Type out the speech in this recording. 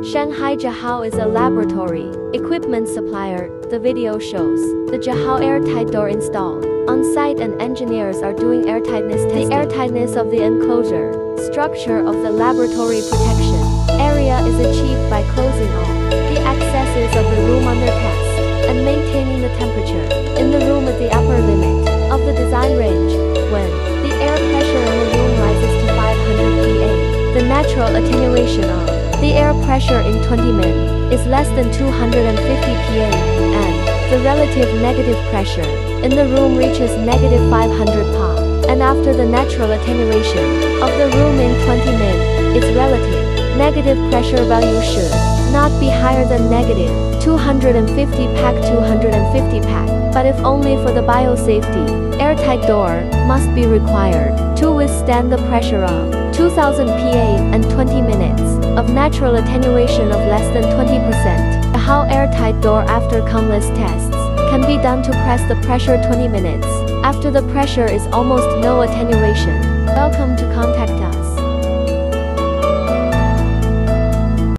Shanghai Jihao is a laboratory equipment supplier. The video shows the Jihao airtight door installed on site, and engineers are doing airtightness testing. The airtightness of the enclosure structure of the laboratory protection area is achieved by closing all the accesses of the room under test and maintaining the temperature in the room at the upper limit of the design range. When the air pressure in the room rises to 500 PA, the natural attenuation of the air pressure in 20 min is less than 250 PA, and the relative negative pressure in the room reaches negative 500 Pa. And after the natural attenuation of the room in 20 min, its relative negative pressure value should not be higher than negative 250 PA. 250 PA. But if only for the biosafety, airtight door must be required to withstand the pressure of 2000 PA and 20 minutes of natural attenuation of less than 20%. How airtight door after countless tests can be done to press the pressure 20 minutes after the pressure is almost no attenuation. Welcome to contact us.